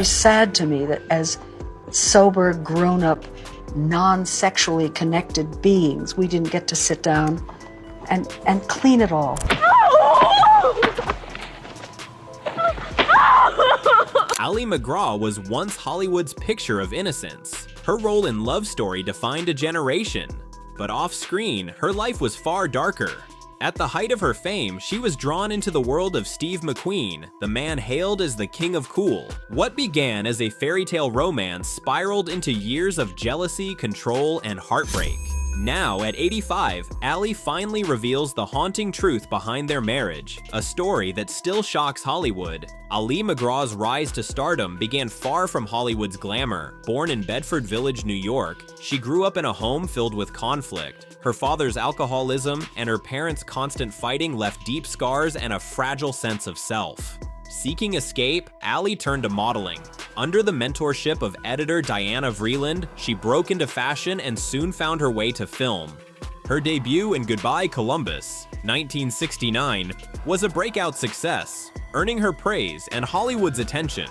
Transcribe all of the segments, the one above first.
It's sad to me that as sober, grown-up, non-sexually connected beings, we didn't get to sit down and clean it all. Ali MacGraw was once Hollywood's picture of innocence. Her role in Love Story defined a generation. But off-screen, her life was far darker. At the height of her fame, she was drawn into the world of Steve McQueen, the man hailed as the king of cool. What began as a fairy tale romance spiraled into years of jealousy, control, and heartbreak. Now, at 85, Ali finally reveals the haunting truth behind their marriage, a story that still shocks Hollywood. Ali MacGraw's rise to stardom began far from Hollywood's glamour. Born in Bedford Village, New York, she grew up in a home filled with conflict. Her father's alcoholism and her parents' constant fighting left deep scars and a fragile sense of self. Seeking escape, Ali turned to modeling. Under the mentorship of editor Diana Vreeland, she broke into fashion and soon found her way to film. Her debut in Goodbye Columbus, 1969, was a breakout success, earning her praise and Hollywood's attention.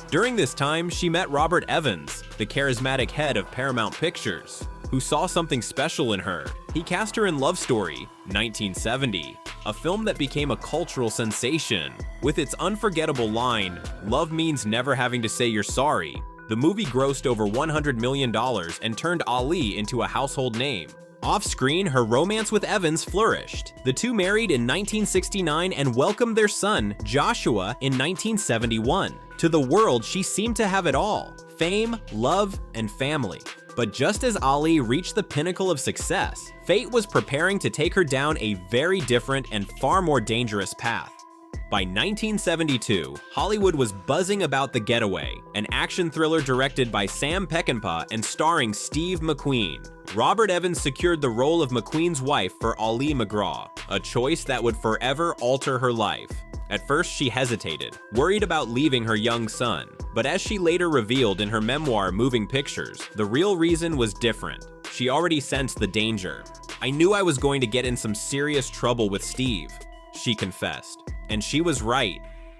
During this time, she met Robert Evans, the charismatic head of Paramount Pictures, who saw something special in her. He cast her in Love Story, 1970, a film that became a cultural sensation. With its unforgettable line, "Love means never having to say you're sorry," the movie grossed over $100 million and turned Ali into a household name. Off-screen, her romance with Evans flourished. The two married in 1969 and welcomed their son, Joshua, in 1971. To the world, she seemed to have it all: fame, love, and family. But just as Ali reached the pinnacle of success, fate was preparing to take her down a very different and far more dangerous path. By 1972, Hollywood was buzzing about The Getaway, an action thriller directed by Sam Peckinpah and starring Steve McQueen. Robert Evans secured the role of McQueen's wife for Ali MacGraw, a choice that would forever alter her life. At first, she hesitated, worried about leaving her young son. But as she later revealed in her memoir Moving Pictures, the real reason was different. She already sensed the danger. "I knew I was going to get in some serious trouble with Steve," she confessed. And she was right.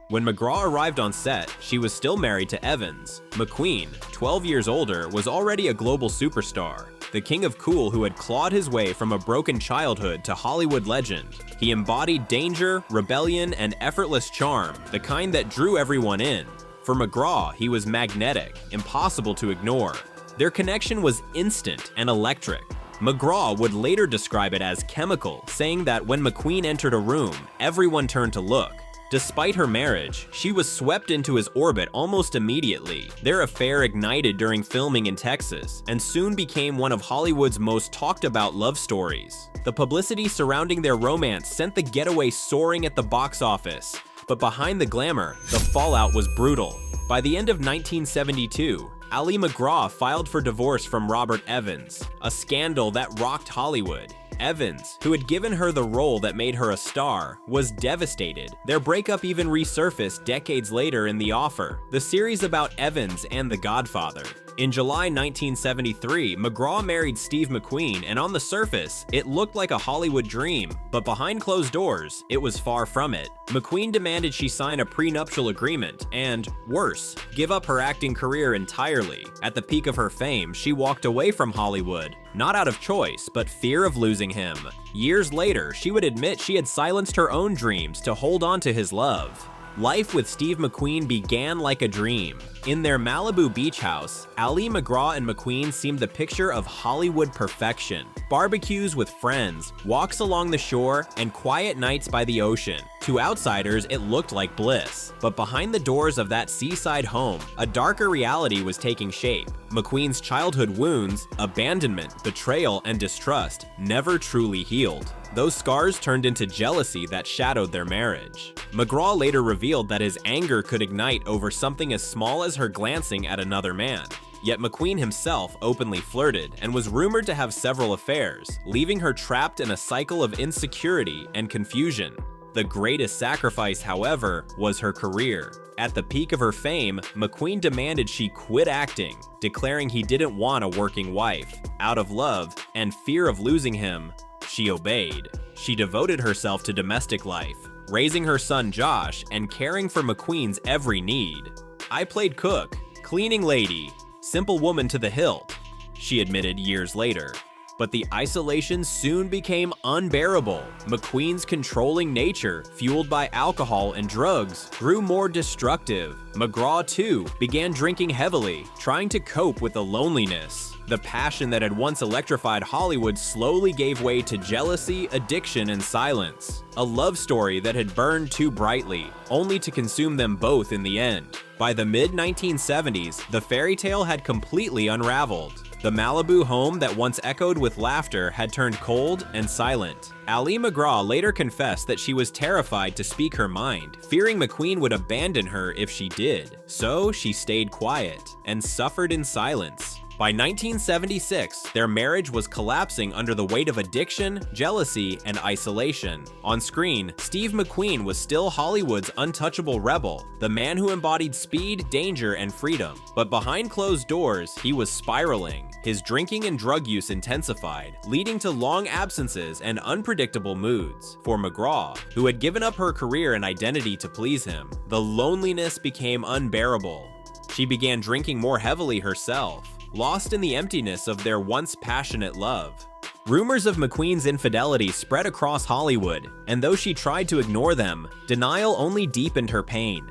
When MacGraw arrived on set, she was still married to Evans. McQueen, 12 years older, was already a global superstar, the king of cool who had clawed his way from a broken childhood to Hollywood legend. He embodied danger, rebellion, and effortless charm, the kind that drew everyone in. For MacGraw, he was magnetic, impossible to ignore. Their connection was instant and electric. MacGraw would later describe it as chemical, saying that when McQueen entered a room, everyone turned to look. Despite her marriage, she was swept into his orbit almost immediately. Their affair ignited during filming in Texas, and soon became one of Hollywood's most talked about love stories. The publicity surrounding their romance sent The Getaway soaring at the box office, but behind the glamour, the fallout was brutal. By the end of 1972, Ali MacGraw filed for divorce from Robert Evans, a scandal that rocked Hollywood. Evans, who had given her the role that made her a star, was devastated. Their breakup even resurfaced decades later in The Offer, the series about Evans and The Godfather. In July 1973, MacGraw married Steve McQueen, and on the surface, it looked like a Hollywood dream, but behind closed doors, it was far from it. McQueen demanded she sign a prenuptial agreement and, worse, give up her acting career entirely. At the peak of her fame, she walked away from Hollywood, not out of choice, but fear of losing him. Years later, she would admit she had silenced her own dreams to hold on to his love. Life with Steve McQueen began like a dream. In their Malibu beach house, Ali MacGraw and McQueen seemed the picture of Hollywood perfection. Barbecues with friends, walks along the shore, and quiet nights by the ocean. To outsiders, it looked like bliss. But behind the doors of that seaside home, a darker reality was taking shape. McQueen's childhood wounds, abandonment, betrayal, and distrust never truly healed. Those scars turned into jealousy that shadowed their marriage. MacGraw later revealed that his anger could ignite over something as small as her glancing at another man. Yet McQueen himself openly flirted and was rumored to have several affairs, leaving her trapped in a cycle of insecurity and confusion. The greatest sacrifice, however, was her career. At the peak of her fame, McQueen demanded she quit acting, declaring he didn't want a working wife. Out of love and fear of losing him, she obeyed. She devoted herself to domestic life, raising her son Josh and caring for McQueen's every need. "I played cook, cleaning lady, simple woman to the hilt," she admitted years later. But the isolation soon became unbearable. McQueen's controlling nature, fueled by alcohol and drugs, grew more destructive. MacGraw, too, began drinking heavily, trying to cope with the loneliness. The passion that had once electrified Hollywood slowly gave way to jealousy, addiction, and silence. A love story that had burned too brightly, only to consume them both in the end. By the mid-1970s, the fairy tale had completely unraveled. The Malibu home that once echoed with laughter had turned cold and silent. Ali MacGraw later confessed that she was terrified to speak her mind, fearing McQueen would abandon her if she did. So she stayed quiet and suffered in silence. By 1976, their marriage was collapsing under the weight of addiction, jealousy, and isolation. On screen, Steve McQueen was still Hollywood's untouchable rebel, the man who embodied speed, danger, and freedom. But behind closed doors, he was spiraling. His drinking and drug use intensified, leading to long absences and unpredictable moods. For MacGraw, who had given up her career and identity to please him, the loneliness became unbearable. She began drinking more heavily herself, lost in the emptiness of their once passionate love. Rumors of McQueen's infidelity spread across Hollywood, and though she tried to ignore them, denial only deepened her pain.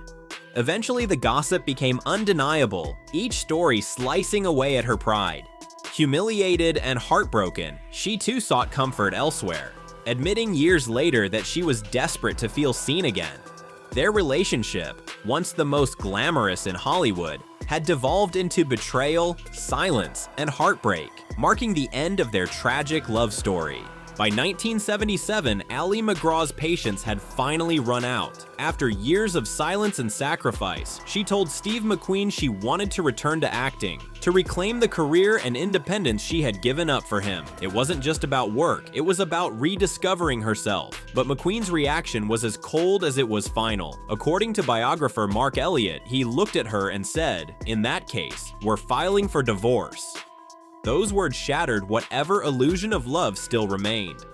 Eventually, the gossip became undeniable, each story slicing away at her pride. Humiliated and heartbroken, she too sought comfort elsewhere, admitting years later that she was desperate to feel seen again. Their relationship, once the most glamorous in Hollywood, had devolved into betrayal, silence, and heartbreak, marking the end of their tragic love story. By 1977, Ali MacGraw's patience had finally run out. After years of silence and sacrifice, she told Steve McQueen she wanted to return to acting, to reclaim the career and independence she had given up for him. It wasn't just about work, it was about rediscovering herself. But McQueen's reaction was as cold as it was final. According to biographer Mark Elliott, he looked at her and said, "In that case, we're filing for divorce." Those words shattered whatever illusion of love still remained.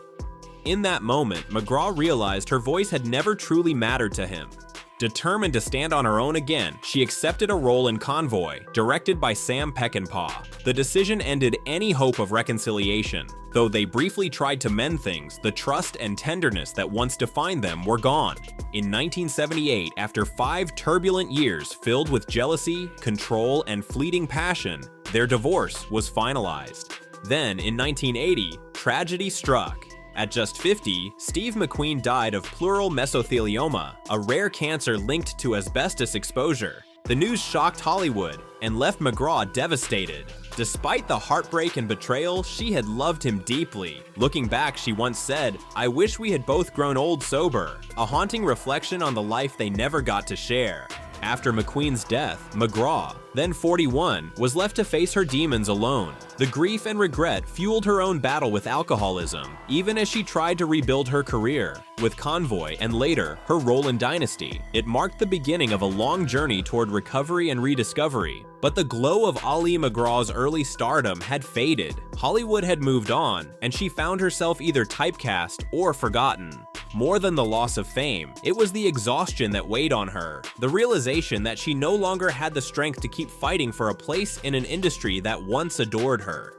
In that moment, MacGraw realized her voice had never truly mattered to him. Determined to stand on her own again, she accepted a role in Convoy, directed by Sam Peckinpah. The decision ended any hope of reconciliation. Though they briefly tried to mend things, the trust and tenderness that once defined them were gone. In 1978, after 5 turbulent years filled with jealousy, control, and fleeting passion, their divorce was finalized. Then, in 1980, tragedy struck. At just 50, Steve McQueen died of pleural mesothelioma, a rare cancer linked to asbestos exposure. The news shocked Hollywood and left MacGraw devastated. Despite the heartbreak and betrayal, she had loved him deeply. Looking back, she once said, "I wish we had both grown old sober," a haunting reflection on the life they never got to share. After McQueen's death, MacGraw, then 41, was left to face her demons alone. The grief and regret fueled her own battle with alcoholism, even as she tried to rebuild her career. With Convoy and later, her role in Dynasty, it marked the beginning of a long journey toward recovery and rediscovery. But the glow of Ali MacGraw's early stardom had faded. Hollywood had moved on, and she found herself either typecast or forgotten. More than the loss of fame, it was the exhaustion that weighed on her, the realization that she no longer had the strength to keep fighting for a place in an industry that once adored her.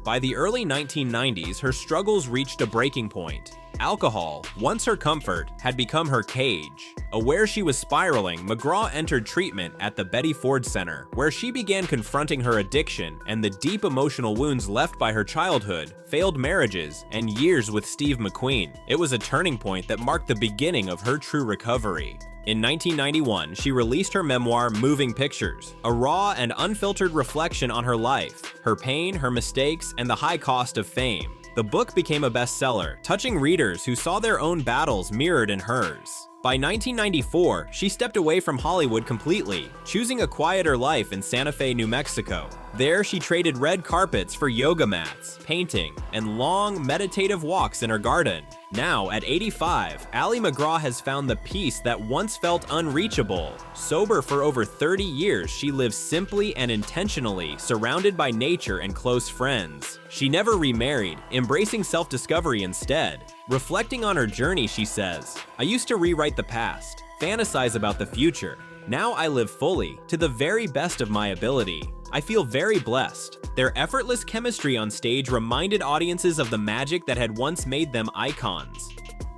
By the early 1990s, her struggles reached a breaking point. Alcohol, once her comfort, had become her cage. Aware she was spiraling, MacGraw entered treatment at the Betty Ford Center, where she began confronting her addiction and the deep emotional wounds left by her childhood, failed marriages, and years with Steve McQueen. It was a turning point that marked the beginning of her true recovery. In 1991, she released her memoir, Moving Pictures, a raw and unfiltered reflection on her life, her pain, her mistakes, and the high cost of fame. The book became a bestseller, touching readers who saw their own battles mirrored in hers. By 1994, she stepped away from Hollywood completely, choosing a quieter life in Santa Fe, New Mexico. There, she traded red carpets for yoga mats, painting, and long, meditative walks in her garden. Now, at 85, Ali MacGraw has found the peace that once felt unreachable. Sober for over 30 years, she lives simply and intentionally, surrounded by nature and close friends. She never remarried, embracing self-discovery instead. Reflecting on her journey, she says, "I used to rewrite the past, fantasize about the future, Now I live fully, to the very best of my ability. I feel very blessed. Their effortless chemistry on stage reminded audiences of the magic that had once made them icons.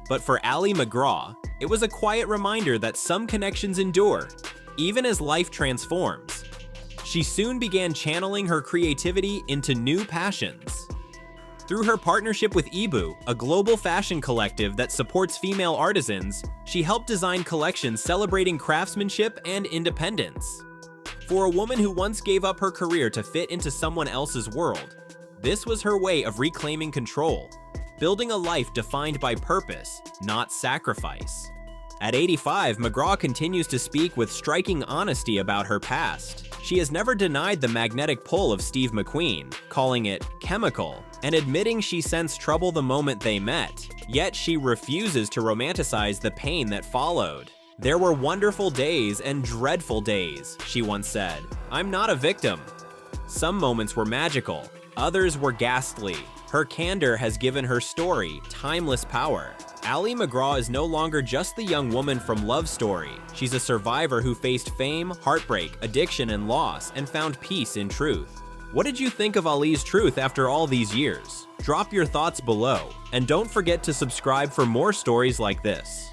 But for Ali MacGraw, it was a quiet reminder that some connections endure, even as life transforms. She soon began channeling her creativity into new passions. Through her partnership with Ibu, a global fashion collective that supports female artisans, she helped design collections celebrating craftsmanship and independence. For a woman who once gave up her career to fit into someone else's world, this was her way of reclaiming control, building a life defined by purpose, not sacrifice. At 85, MacGraw continues to speak with striking honesty about her past. She has never denied the magnetic pull of Steve McQueen, calling it chemical, and admitting she sensed trouble the moment they met. Yet she refuses to romanticize the pain that followed. "There were wonderful days and dreadful days," she once said. "I'm not a victim." Some moments were magical, others were ghastly. Her candor has given her story timeless power. Ali MacGraw is no longer just the young woman from Love Story. She's a survivor who faced fame, heartbreak, addiction, and loss, and found peace in truth. What did you think of Ali's truth after all these years? Drop your thoughts below, and don't forget to subscribe for more stories like this.